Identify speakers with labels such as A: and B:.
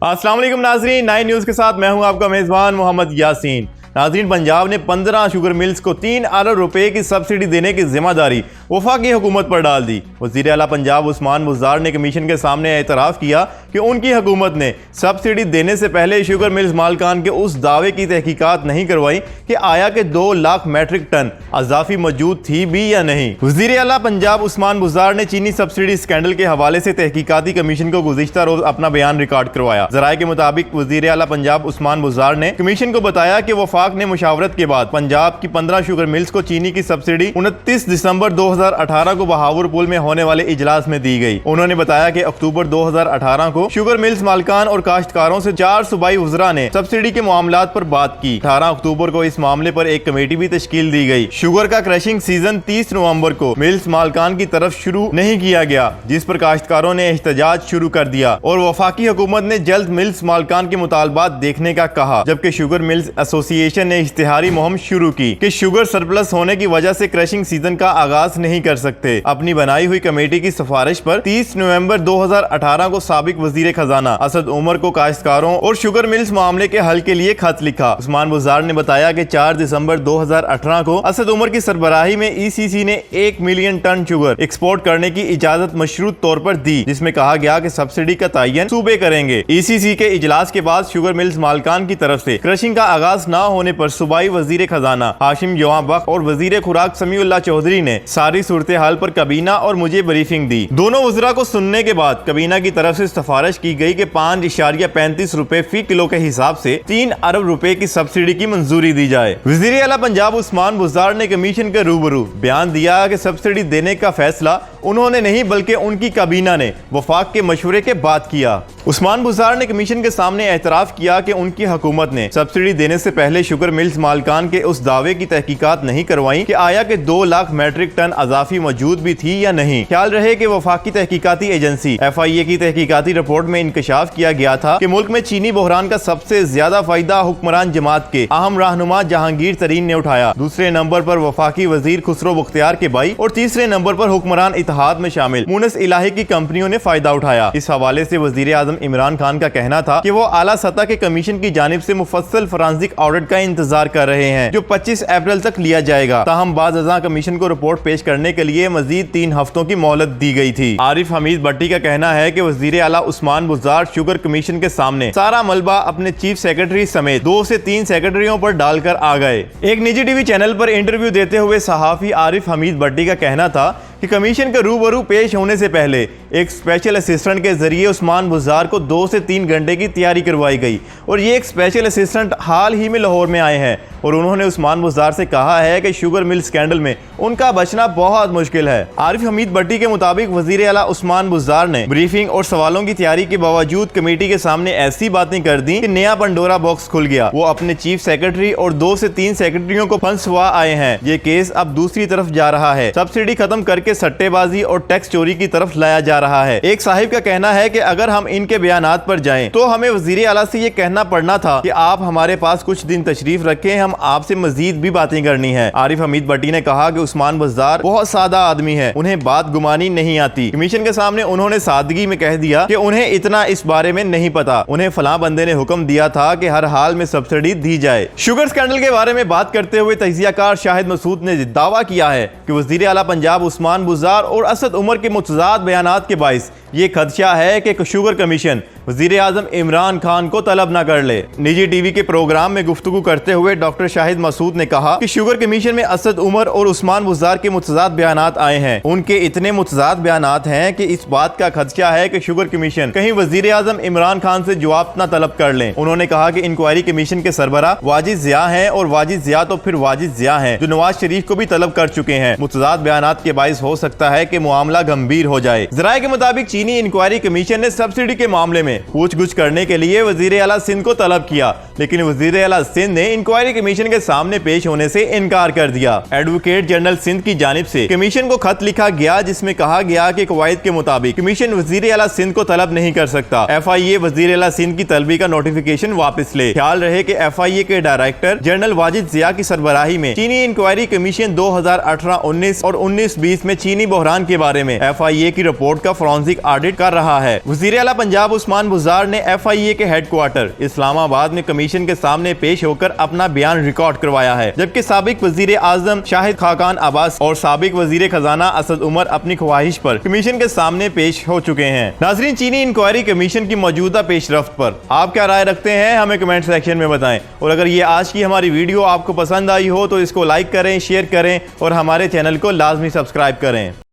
A: अस्सलाम वालेकुम नाजरीन, 9 न्यूज़ के साथ मैं हूं आपका मेज़बान मोहम्मद यासीन। नाजरीन, पंजाब ने 15 शुगर मिल्स को 3 अरब रुपए की सब्सिडी देने की जिम्मेदारी वफाकी हुकूमत पर डाल दी। वज़ीर आला पंजाब उस्मान बुज़दार ने कमीशन के सामने एतराफ़ किया कि उनकी हुकूमत ने सब्सिडी देने से पहले शुगर मिल्स मालकान के उस दावे की तहकीकात नहीं करवाई कि आया कि 2 लाख मेट्रिक टन अज़ाफ़ी मौजूद थी भी या नहीं। वज़ीर आला पंजाब उस्मान बुज़दार ने चीनी सब्सिडी स्कैंडल के हवाले से तहकीकाती कमीशन को गुज़िश्ता रोज अपना बयान रिकॉर्ड करवाया। ज़राए के मुताबिक वज़ीर आला पंजाब उस्मान बुज़दार ने कमीशन को बताया कि वफाक ने मुशावरत के बाद पंजाब की 15 शुगर मिल्स को चीनी की सब्सिडी 29 दिसंबर 2018 को बहावरपुर में होने वाले इजलास में दी गई। उन्होंने बताया कि अक्टूबर 2018 को शुगर मिल्स मालकान और काश्तकारों से 4 सूबाई वज़रा ने सब्सिडी के मामलात पर बात की। 18 अक्टूबर को इस मामले पर एक कमेटी भी तश्कील दी गई। शुगर का क्रशिंग सीजन 30 नवंबर को मिल्स मालकान की तरफ शुरू नहीं किया गया, जिस पर काश्तकारों ने एहतजाज शुरू कर दिया और वफाकी हुकूमत ने जल्द मिल्स मालकान के मुतालबात देखने का कहा। जबकि शुगर मिल्स एसोसिएशन ने इश्तिहारी मुहिम शुरू की कि शुगर सरप्लस होने की वजह से क्रशिंग सीजन का आगाज नहीं कर सकते। अपनी बनाई हुई कमेटी की सिफारिश पर 30 नवंबर 2018 को साबिक वजीर खजाना असद उमर को काश्तकारों और शुगर मिल्स मामले के हल के लिए खत लिखा। उस्मान बुज़दार ने बताया कि 4 दिसंबर 2018 को असद उमर की सरबराही में ECC ने 1 मिलियन टन शुगर एक्सपोर्ट करने की इजाजत मशरूत तौर पर दी, जिसमें कहा गया कि सब्सिडी का तयन सूबे करेंगे। ECC के इजलास के बाद शुगर मिल्स मालकान की तरफ से क्रशिंग का आगाज न होने पर सूबाई वजीर खजाना हाशिम जवां बख्श और वजीर खुराक समीउल्लाह चौधरी ने सारी सूरत हाल पर कबीना और मुझे ब्रीफिंग दी। दोनों वज़रा को सुनने के बाद कबीना की तरफ से सिफारिश की गई कि 5.35 रुपए फी किलो के हिसाब से 3 अरब रुपए की सब्सिडी की मंजूरी दी जाए। वज़ीर आला पंजाब उस्मान बुज़दार ने कमीशन के रूबरू बयान दिया कि सब्सिडी देने का फैसला उन्होंने नहीं बल्कि उनकी कबीना ने वफाक के मशवरे के बाद किया। उस्मान बुज़दार ने कमीशन के सामने एतराफ़ किया कि उनकी हुकूमत ने सब्सिडी देने से पहले शुगर मिल्स मालकान के उस दावे की तहकीकात नहीं करवाई कि आया कि 2 लाख मेट्रिक टन अज़ाफ़ी मौजूद भी थी या नहीं। ख्याल रहे कि वफाकी तहकीकाती एजेंसी FIA की तहकीकाती रिपोर्ट में इंकशाफ किया गया था कि मुल्क में चीनी बहरान का सबसे ज्यादा फायदा हुक्मरान जमात के अहम रहनुमा जहांगीर तरीन ने उठाया। दूसरे नंबर पर वफाकी वजीर खुसरो बख्तियार के भाई और तीसरे नंबर पर हुक्मरान इत्तेहाद में शामिल मुनस इलाही की कंपनियों ने फायदा उठाया। इस हवाले से वजीर आजम इमरान खान का कहना था कि वो आला सतह के कमीशन की जानिब से मुफस्सल फॉरेंसिक ऑडिट का इंतजार कर रहे हैं, जो 25 अप्रैल तक लिया जाएगा। ताहम बाद अज़ां कमीशन को रिपोर्ट पेश करने के लिए मजीद 3 हफ्तों की मोहलत दी गई थी। आरिफ हमीद भट्टी का कहना है कि वजीर आला उस्मान बुज़दार शुगर कमीशन के सामने सारा मलबा अपने चीफ सेक्रेटरी समेत 2 से 3 सेक्रेटरियों पर डालकर आ गए। एक निजी टीवी चैनल पर इंटरव्यू देते हुए सहाफी आरिफ हमीद भट्टी का कहना था कि कमीशन के रूबरू पेश होने से पहले एक स्पेशल असिस्टेंट के जरिए उस्मान बुज़दार को 2 से 3 घंटे की तैयारी करवाई गई और ये एक स्पेशल असिस्टेंट हाल ही में लाहौर में आए हैं और उन्होंने उस्मान बुज़दार से कहा है कि शुगर मिल स्कैंडल में उनका बचना बहुत मुश्किल है। आरिफ हमीद भट्टी के मुताबिक वजीर आला उस्मान बुज़दार ने ब्रीफिंग और सवालों की तैयारी के बावजूद कमेटी के सामने ऐसी बातें कर दी कि नया पंडोरा बॉक्स खुल गया। वो अपने चीफ सेक्रेटरी और 2 से 3 सेक्रेटरियों को फंसवा आए हैं। ये केस अब दूसरी तरफ जा रहा है। सब्सिडी खत्म करके सट्टेबाजी और टैक्स चोरी की तरफ लाया जा रहा है। एक साहिब का कहना है कि अगर हम इनके बयानात पर जाएं तो हमें वजीर आला से ये कहना पड़ना था कि आप हमारे पास कुछ दिन तशरीफ रखें, हम आपसे मजीद भी बातें करनी है। आरिफ हमीद भट्टी ने कहा कि उस्मान बुज़दार बहुत सादा आदमी है, उन्हें बात गुमानी नहीं आती। कमीशन के सामने उन्होंने सादगी में कह दिया कि उन्हें इतना इस बारे में नहीं पता, उन्हें फलां बंदे ने हुक्म दिया था कि हर हाल में सब्सिडी दी जाए। शुगर स्कैंडल के बारे में बात करते हुए तजियाकार शाहिद मसूद ने दावा किया है कि वजीर आला पंजाब उस्मान बुज़दार और असद उमर के मुतज़ाद बयानात के बाइस ये खदशा है कि शुगर कमीशन वजीर आजम इमरान खान को तलब न कर ले। निजी टीवी के प्रोग्राम में गुफ्तगू करते हुए डॉक्टर शाहिद मसूद ने कहा कि शुगर कमीशन में असद उमर और उस्मान बुज़दार के मुतज़ाद बयानात आए हैं। उनके इतने मुतज़ाद बयानात हैं कि इस बात का खदशा है कि शुगर कमीशन कहीं वजीर आजम इमरान खान से जवाब न तलब कर लें। उन्होंने कहा कि इंक्वायरी कमीशन के सरबरा वाजिद ज़िया हैं और वाजिद ज़िया तो फिर वाजिद ज़िया हैं, जो नवाज शरीफ को भी तलब कर चुके हैं। मुतज़ाद बयानात के बाइस हो सकता है कि मामला गंभीर हो जाए। ज़राए के मुताबिक चीनी इंक्वायरी कमीशन ने सब्सिडी के मामले में पूछ गुछ करने के लिए वजीर आला सिंध को तलब किया, लेकिन वजीर आला सिंध ने इंक्वायरी कमीशन के सामने पेश होने से इनकार कर दिया। एडवोकेट जनरल सिंध की जानिब से कमीशन को खत लिखा गया जिसमें कहा गया कि कवायद के मुताबिक कमीशन वजीर आला सिंध को तलब नहीं कर सकता। FIA वजीर आला सिंध की तलबी का नोटिफिकेशन वापस ले। ख्याल रहे कि FIA के डायरेक्टर जनरल वाजिद ज़िया की सरबराही में चीनी इंक्वायरी कमीशन 2018-19 और 19-20 में में चीनी बहरान के बारे में FIA की रिपोर्ट का फॉरेंसिक ऑडिट कर रहा है। वज़ीर आला पंजाब उस्मान बुज़दार ने FIA के हेडक्वार्टर इस्लामाबाद में कमीशन के सामने पेश होकर अपना बयान रिकॉर्ड करवाया है, जबकि साबिक वज़ीर आज़म शाहिद खाकान अब्बास और साबिक वज़ीर खजाना असद उमर अपनी ख्वाहिश पर कमीशन के सामने पेश हो चुके हैं। नाज़रीन, चीनी इंक्वायरी कमीशन की मौजूदा पेशरफ्त पर आप क्या राय रखते हैं, हमें कमेंट सेक्शन में बताएं। और अगर ये आज की हमारी वीडियो आपको पसंद आई हो तो इसको लाइक करें, शेयर करें और हमारे चैनल को लाजमी सब्सक्राइब करें।